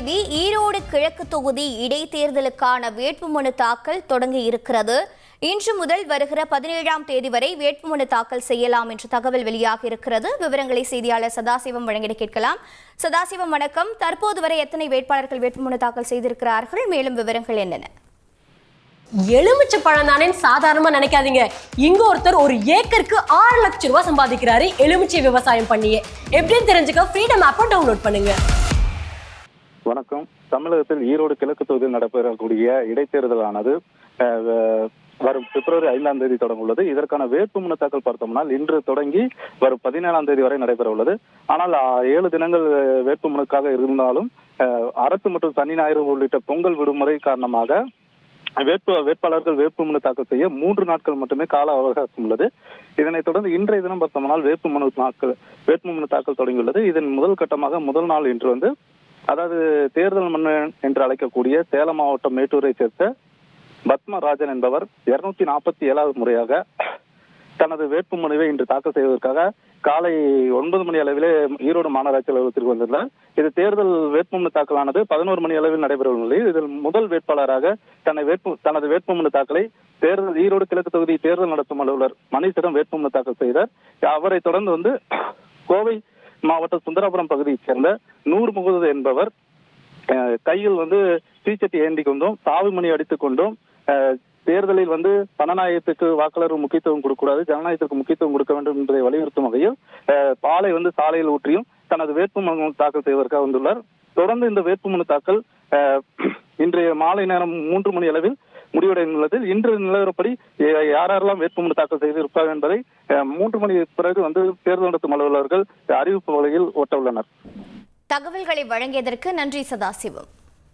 செய்தி. ஈரோடு கிழக்கு தொகுதி இடைத்தேர்தலுக்கான வேட்புமனு தாக்கல் தொடங்கி இருக்கிறது. இன்று முதல் வருகிற 17ஆம் தேதி வரை வேட்புமனு தாக்கல் செய்யலாம் என்று தகவல் வெளியாக இருக்கிறது. விவரங்களை செய்தியாளர் சதாசிவம் வழங்கிட கேட்கலாம். சதாசிவம் வணக்கம். தற்போது வரை எத்தனை வேட்பாளர்கள் வேட்புமனு தாக்கல் செய்திருக்கிறார்கள்? மேலும் விவரங்கள் என்னென்ன? எலுமிச்சை பழம் தானே சாதாரணமா நினைக்காதீங்க. இங்க ஒருத்தர் ஒரு ஏக்கருக்கு 6 லட்சம் ரூபாய் சம்பாதிக்கிறாரு எலுமிச்சை விவசாயம் பண்ணியே. எப்படின்னு தெரிஞ்சுக்க ஃப்ரீடம் ஆப்பை டவுன்லோட் பண்ணுங்க. வணக்கம். தமிழகத்தில் ஈரோடு கிழக்கு தொகுதியில் நடைபெறக்கூடிய இடைத்தேர்தலானது வரும் பிப்ரவரி 5ஆம் தேதி தொடங்க உள்ளது. இதற்கான வேட்புமனு தாக்கல் பார்த்தோம்னால் இன்று தொடங்கி வரும் 17ஆம் தேதி வரை நடைபெற உள்ளது. ஆனால் 7 தினங்கள் வேட்புமனுக்காக இருந்தாலும் அரசு மற்றும் சனி ஞாயிறு உள்ளிட்ட பொங்கல் விடுமுறை காரணமாக வேட்பாளர்கள் வேட்புமனு தாக்கல் செய்ய 3 நாட்கள் மட்டுமே கால அவகாசம் உள்ளது. இதனைத் தொடர்ந்து இன்றைய தினம் பார்த்தோம்னால் வேட்புமனு தாக்கல் தொடங்கியுள்ளது. இதன் முதல் கட்டமாக முதல் நாள் இன்று அதாவது தேர்தல் மன்னன் என்று அழைக்கக்கூடிய சேலம் மாவட்டம் மேட்டூரை சேர்ந்த பத்மராஜன் என்பவர் 247வது முறையாக தனது வேட்புமனுவை இன்று தாக்கல் செய்வதற்காக காலை 9 மணி அளவிலே ஈரோடு மாநகராட்சி அலுவலகத்திற்கு வந்துள்ளார். இது தேர்தல் வேட்புமனு தாக்கலானது 11 மணி அளவில் நடைபெற உள்ளது. இதில் முதல் வேட்பாளராக தனது வேட்புமனு தாக்கலை ஈரோடு கிழக்கு தொகுதி தேர்தல் நடத்தும் அலுவலர் மணிசிடம் வேட்புமனு தாக்கல் செய்தார். அவரை தொடர்ந்து கோவை மாவட்டம் சுந்தராபுரம் பகுதியைச் சேர்ந்த நூர் முகமது என்பவர் கையில் தீச்சட்டி ஏந்தி கொண்டும் சாவுமணி அடித்துக் கொண்டும் தேர்தலில் ஜனநாயகத்துக்கு வாக்காளர் முக்கியத்துவம் கொடுக்கக்கூடாது, ஜனநாயகத்திற்கு முக்கியத்துவம் கொடுக்க வேண்டும் என்பதை வலியுறுத்தும் வகையில் பாலை சாலையில் ஊற்றியும் தனது வேட்புமனு தாக்கல் செய்வதற்காக வந்துள்ளார். தொடர்ந்து இந்த வேட்புமனு தாக்கல் இன்றைய மாலை நேரம் 3 மணி அளவில் முடிவடைந்துள்ளது. இன்று நிலவரப்படி யாரெல்லாம் வேட்புமனு தாக்கல் செய்திருப்பார்கள் என்பதை 3 மணி பிறகு தேர்தல் நடத்தும் அலுவலர்கள் அறிவிப்பு வகையில் ஒட்ட உள்ளனர். தகவல்களை வழங்கியதற்கு நன்றி சதாசிவம்.